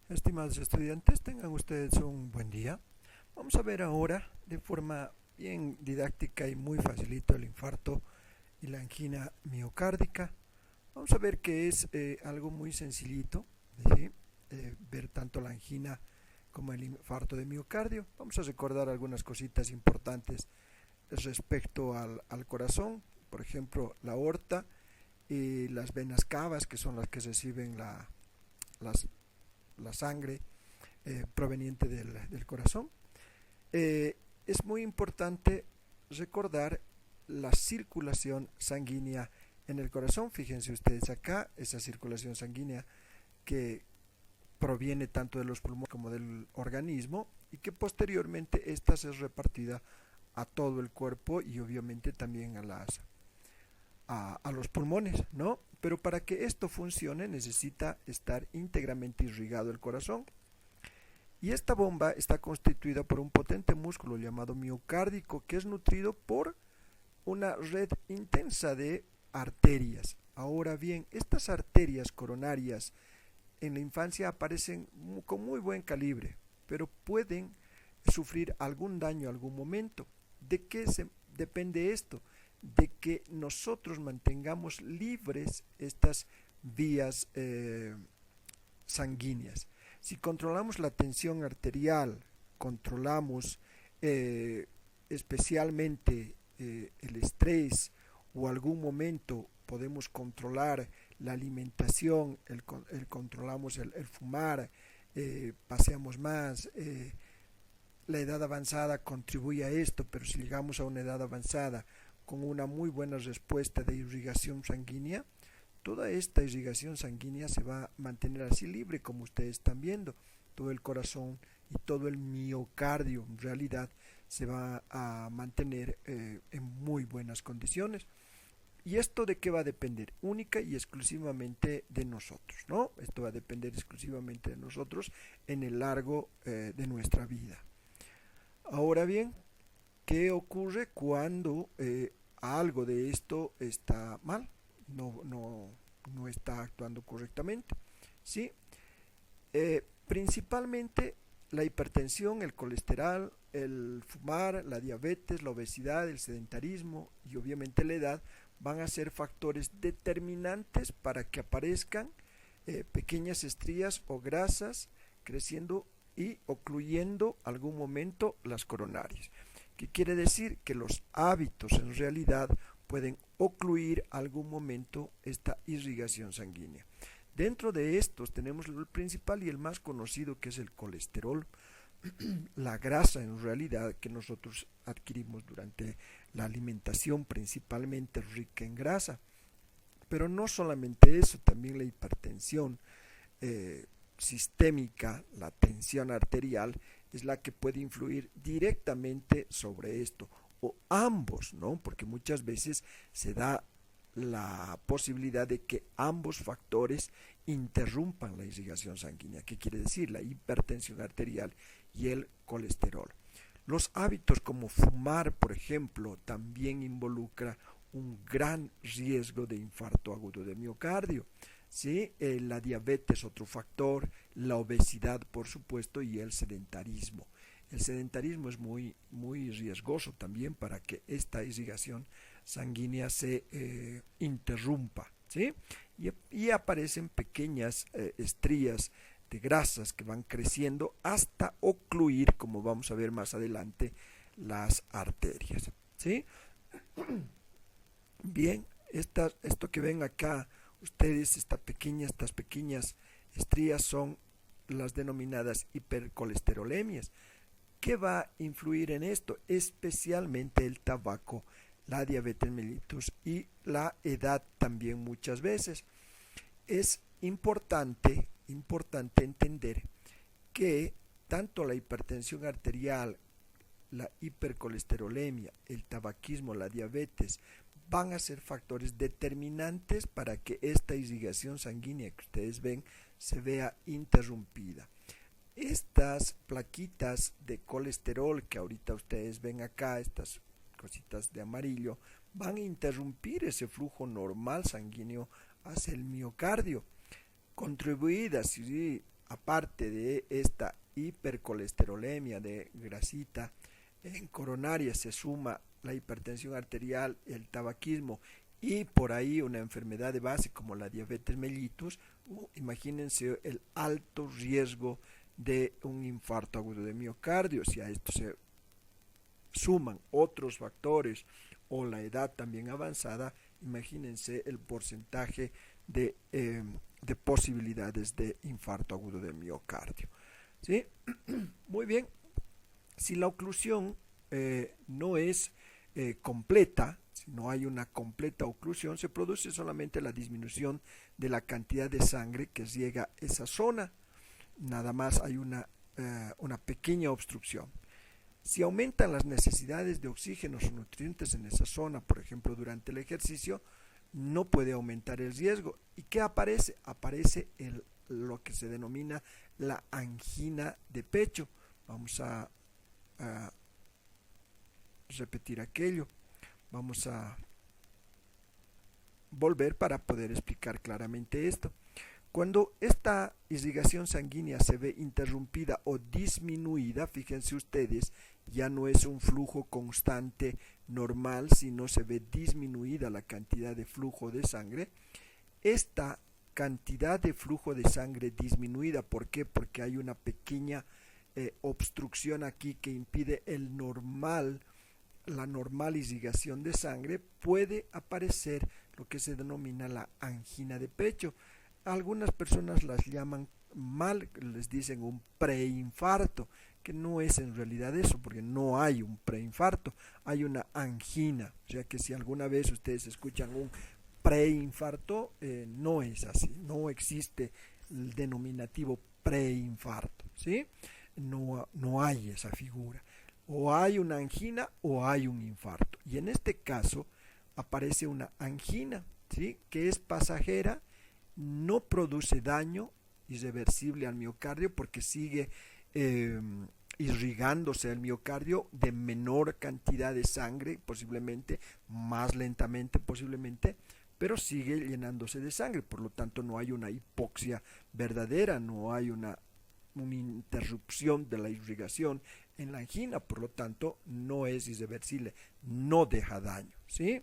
Estimados estudiantes, tengan ustedes un buen día. Vamos a ver ahora de forma bien didáctica y muy facilito el infarto y la angina miocárdica. Vamos a ver que es algo muy sencillito, ¿sí? Ver tanto la angina como el infarto de miocardio. Vamos a recordar algunas cositas importantes respecto al corazón, por ejemplo, la aorta y las venas cavas, que son las que reciben las, la sangre proveniente del corazón. Es muy importante recordar la circulación sanguínea en el corazón. Fíjense ustedes acá, esa circulación sanguínea que proviene tanto de los pulmones como del organismo y que posteriormente esta es repartida a todo el cuerpo y obviamente también a los pulmones, ¿no? Pero para que esto funcione necesita estar íntegramente irrigado el corazón. Y esta bomba está constituida por un potente músculo llamado miocárdico que es nutrido por una red intensa de arterias. Ahora bien, estas arterias coronarias en la infancia aparecen con muy buen calibre, pero pueden sufrir algún daño en algún momento. ¿De qué depende esto? De que nosotros mantengamos libres estas vías sanguíneas. Si controlamos la tensión arterial, controlamos eh, especialmente el estrés o algún momento podemos controlar la alimentación, controlamos el fumar, paseamos más, la edad avanzada contribuye a esto, pero si llegamos a una edad avanzada con una muy buena respuesta de irrigación sanguínea, toda esta irrigación sanguínea se va a mantener así libre como ustedes están viendo. Todo el corazón y todo el miocardio en realidad se va a mantener en muy buenas condiciones. ¿Y esto de qué va a depender? Única y exclusivamente de nosotros, ¿no? Esto va a depender exclusivamente de nosotros en el largo de nuestra vida. Ahora bien, ¿qué ocurre cuando algo de esto está mal? No está actuando correctamente. ¿Sí? Principalmente la hipertensión, el colesterol, el fumar, la diabetes, la obesidad, el sedentarismo y obviamente la edad van a ser factores determinantes para que aparezcan pequeñas estrías o grasas creciendo y ocluyendo algún momento las coronarias. ¿Qué quiere decir? Que los hábitos en realidad pueden ocluir algún momento esta irrigación sanguínea. Dentro de estos tenemos el principal y el más conocido, que es el colesterol, la grasa en realidad que nosotros adquirimos durante la alimentación, principalmente rica en grasa. Pero no solamente eso, también la hipertensión sistémica, la tensión arterial, es la que puede influir directamente sobre esto, o ambos, ¿no? Porque muchas veces se da la posibilidad de que ambos factores interrumpan la irrigación sanguínea. ¿Qué quiere decir? La hipertensión arterial y el colesterol. Los hábitos como fumar, por ejemplo, también involucra un gran riesgo de infarto agudo de miocardio. ¿Sí? La diabetes, otro factor, la obesidad, por supuesto, y el sedentarismo. El sedentarismo es muy riesgoso también para que esta irrigación sanguínea se interrumpa. ¿Sí? Y aparecen pequeñas estrías de grasas que van creciendo hasta ocluir, como vamos a ver más adelante, las arterias. ¿Sí? Bien, esto que ven acá, ustedes, estas pequeñas estrías son las denominadas hipercolesterolemias. ¿Qué va a influir en esto? Especialmente el tabaco, la diabetes mellitus y la edad también muchas veces. Es importante entender que tanto la hipertensión arterial, la hipercolesterolemia, el tabaquismo, la diabetes, van a ser factores determinantes para que esta irrigación sanguínea que ustedes ven se vea interrumpida. Estas plaquitas de colesterol que ahorita ustedes ven acá, estas cositas de amarillo, van a interrumpir ese flujo normal sanguíneo hacia el miocardio, contribuidas, ¿sí? aparte de esta hipercolesterolemia de grasita en coronaria, se suma la hipertensión arterial, el tabaquismo y por ahí una enfermedad de base como la diabetes mellitus, imagínense el alto riesgo de un infarto agudo de miocardio. Si a esto se suman otros factores o la edad también avanzada, imagínense el porcentaje de posibilidades de infarto agudo del miocardio. ¿Sí? Muy bien. Si la oclusión no es completa, si no hay una completa oclusión, se produce solamente la disminución de la cantidad de sangre que riega esa zona. Nada más hay una pequeña obstrucción. Si aumentan las necesidades de oxígeno o nutrientes en esa zona, por ejemplo durante el ejercicio, no puede aumentar el riesgo. ¿Y qué aparece? Aparece lo que se denomina la angina de pecho. Vamos a repetir aquello. Vamos a volver para poder explicar claramente esto. Cuando esta irrigación sanguínea se ve interrumpida o disminuida, fíjense ustedes, ya no es un flujo constante normal, sino se ve disminuida la cantidad de flujo de sangre. Esta cantidad de flujo de sangre disminuida, ¿por qué? Porque hay una pequeña obstrucción aquí que impide la normal irrigación de sangre, puede aparecer lo que se denomina la angina de pecho. Algunas personas las llaman mal, les dicen un preinfarto, que no es en realidad eso, porque no hay un preinfarto, hay una angina. O sea que si alguna vez ustedes escuchan un preinfarto, no es así, no existe el denominativo preinfarto, ¿sí? No hay esa figura. O hay una angina o hay un infarto. Y en este caso aparece una angina, ¿sí? Que es pasajera, no produce daño irreversible al miocardio porque sigue irrigándose el miocardio de menor cantidad de sangre, posiblemente más lentamente, posiblemente, pero sigue llenándose de sangre. Por lo tanto, no hay una hipoxia verdadera, no hay una interrupción de la irrigación en la angina, por lo tanto, no es irreversible, no deja daño, ¿sí?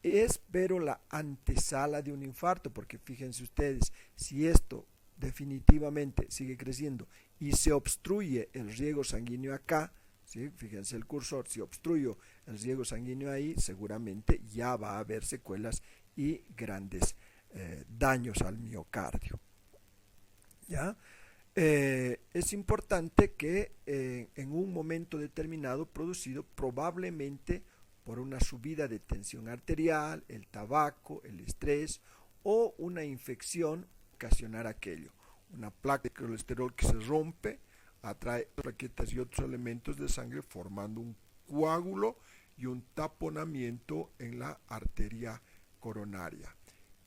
Es pero la antesala de un infarto, porque fíjense ustedes, si esto definitivamente sigue creciendo y se obstruye el riego sanguíneo acá, ¿sí? Fíjense el cursor, si obstruyo el riego sanguíneo ahí, seguramente ya va a haber secuelas y grandes daños al miocardio. ¿Ya? Es importante que en un momento determinado producido probablemente por una subida de tensión arterial, el tabaco, el estrés o una infección ocasionar aquello. Una placa de colesterol que se rompe, atrae plaquetas y otros elementos de sangre formando un coágulo y un taponamiento en la arteria coronaria.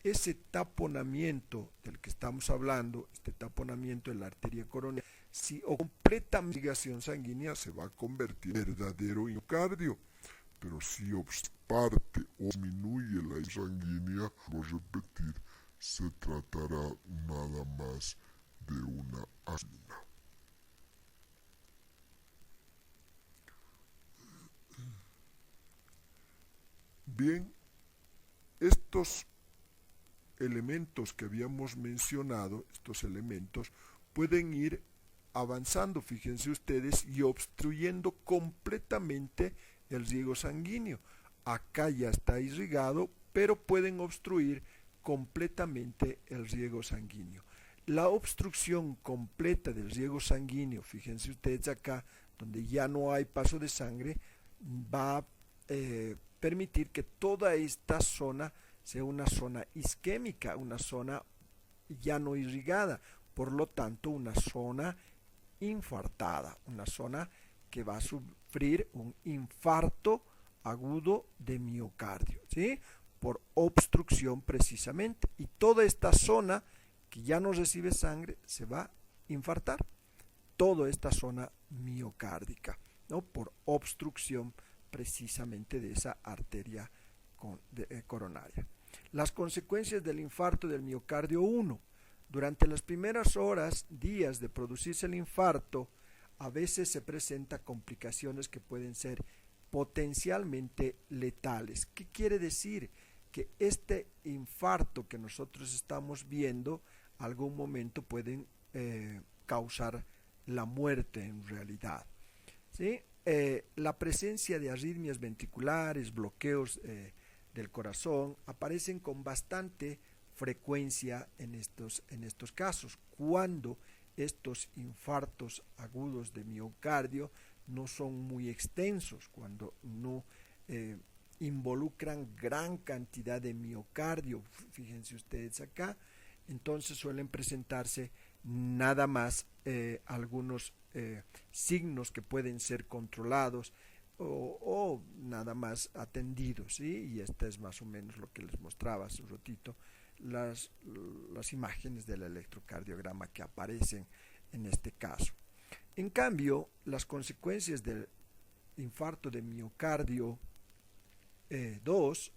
Ese taponamiento del que estamos hablando, este taponamiento en la arteria coronaria, si completa irrigación sanguínea se va a convertir en verdadero miocardio. Pero si parte o disminuye la sanguínea, voy a repetir, se tratará nada más de una angina. Bien, estos elementos que habíamos mencionado, estos elementos pueden ir avanzando, fíjense ustedes, y obstruyendo completamente el riego sanguíneo. Acá ya está irrigado, pero pueden obstruir completamente el riego sanguíneo. La obstrucción completa del riego sanguíneo, fíjense ustedes acá, donde ya no hay paso de sangre, va a permitir que toda esta zona sea una zona isquémica, una zona ya no irrigada, por lo tanto una zona infartada, una zona que va a sufrir un infarto agudo de miocardio, ¿sí? Por obstrucción precisamente. Y toda esta zona que ya no recibe sangre se va a infartar, toda esta zona miocárdica, ¿no? Por obstrucción precisamente de esa arteria coronaria. Las consecuencias del infarto del miocardio 1. Durante las primeras horas, días de producirse el infarto, a veces se presentan complicaciones que pueden ser potencialmente letales. ¿Qué quiere decir? Que este infarto que nosotros estamos viendo, algún momento pueden causar la muerte en realidad. ¿Sí? La presencia de arritmias ventriculares, bloqueos del corazón, aparecen con bastante frecuencia en estos casos, cuando estos infartos agudos de miocardio no son muy extensos, cuando no involucran gran cantidad de miocardio. Fíjense ustedes acá, entonces suelen presentarse nada más algunos signos que pueden ser controlados o nada más atendidos, ¿sí? Y este es más o menos lo que les mostraba hace un ratito, las imágenes del electrocardiograma que aparecen en este caso. En cambio, las consecuencias del infarto de miocardio 2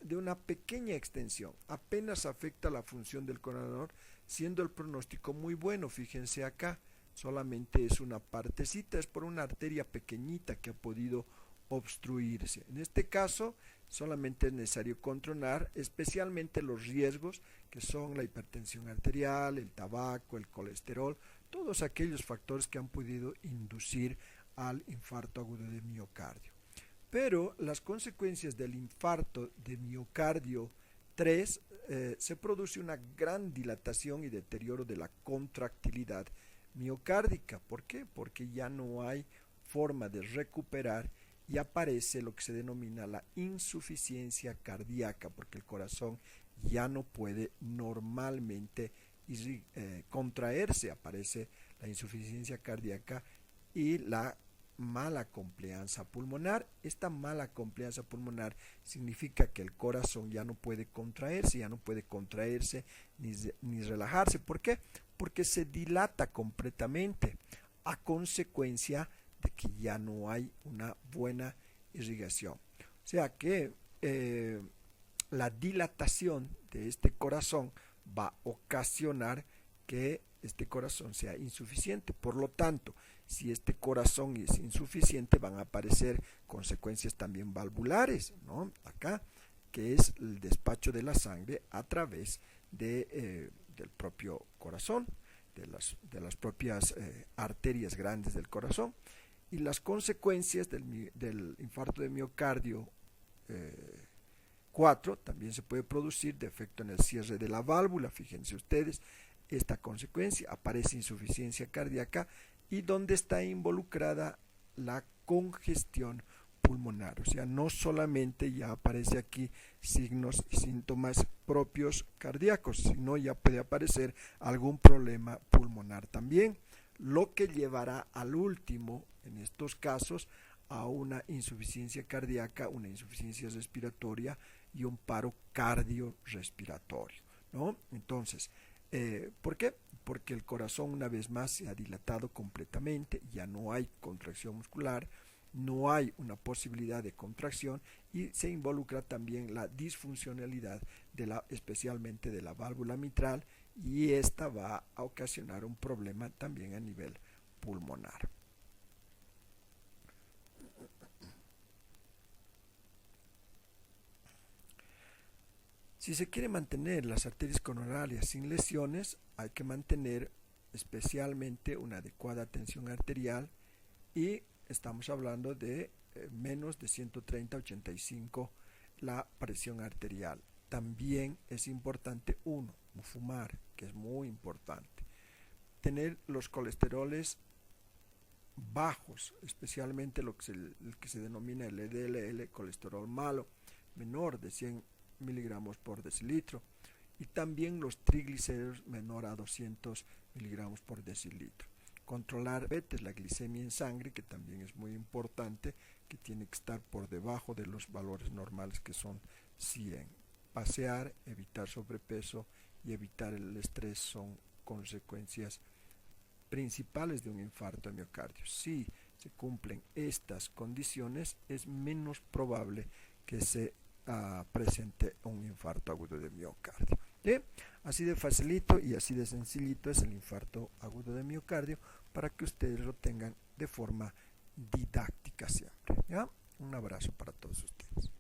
de una pequeña extensión, apenas afecta la función del corazón, siendo el pronóstico muy bueno. Fíjense acá, solamente es una partecita, es por una arteria pequeñita que ha podido obstruirse. En este caso, solamente es necesario controlar especialmente los riesgos que son la hipertensión arterial, el tabaco, el colesterol, todos aquellos factores que han podido inducir al infarto agudo de miocardio. Pero las consecuencias del infarto de miocardio 3 se produce una gran dilatación y deterioro de la contractilidad miocárdica. ¿Por qué? Porque ya no hay forma de recuperar y aparece lo que se denomina la insuficiencia cardíaca, porque el corazón ya no puede normalmente contraerse, aparece la insuficiencia cardíaca y la mala complianza pulmonar. Esta mala complianza pulmonar significa que el corazón ya no puede contraerse, ni relajarse. ¿Por qué? Porque se dilata completamente a consecuencia de que ya no hay una buena irrigación. O sea que la dilatación de este corazón va a ocasionar que este corazón sea insuficiente. Por lo tanto, si este corazón es insuficiente, van a aparecer consecuencias también valvulares, ¿no? Acá, que es el despacho de la sangre a través del propio corazón, de las propias arterias grandes del corazón. Y las consecuencias del infarto de miocardio 4 también se puede producir defecto en el cierre de la válvula. Fíjense ustedes, esta consecuencia, aparece insuficiencia cardíaca y donde está involucrada la congestión pulmonar. O sea, no solamente ya aparece aquí signos y síntomas propios cardíacos, sino ya puede aparecer algún problema pulmonar también, lo que llevará al último, en estos casos, a una insuficiencia cardíaca, una insuficiencia respiratoria y un paro cardiorrespiratorio, ¿no? Entonces, ¿por qué? Porque el corazón una vez más se ha dilatado completamente, ya no hay contracción muscular, no hay una posibilidad de contracción y se involucra también la disfuncionalidad especialmente de la válvula mitral, y esta va a ocasionar un problema también a nivel pulmonar. Si se quiere mantener las arterias coronarias sin lesiones, hay que mantener especialmente una adecuada tensión arterial, y estamos hablando de menos de 130/85 la presión arterial. También es importante no fumar, que es muy importante. Tener los colesteroles bajos, especialmente el que se denomina el LDL, colesterol malo, menor de 100 miligramos por decilitro, y también los triglicéridos menor a 200 miligramos por decilitro. Controlar la glicemia en sangre, que también es muy importante, que tiene que estar por debajo de los valores normales, que son 100. Pasear, evitar sobrepeso y evitar el estrés son consecuencias principales de un infarto de miocardio. Si se cumplen estas condiciones, es menos probable que se presente un infarto agudo de miocardio. ¿Sí? Así de facilito y así de sencillito es el infarto agudo de miocardio para que ustedes lo tengan de forma didáctica siempre. ¿Ya? Un abrazo para todos ustedes.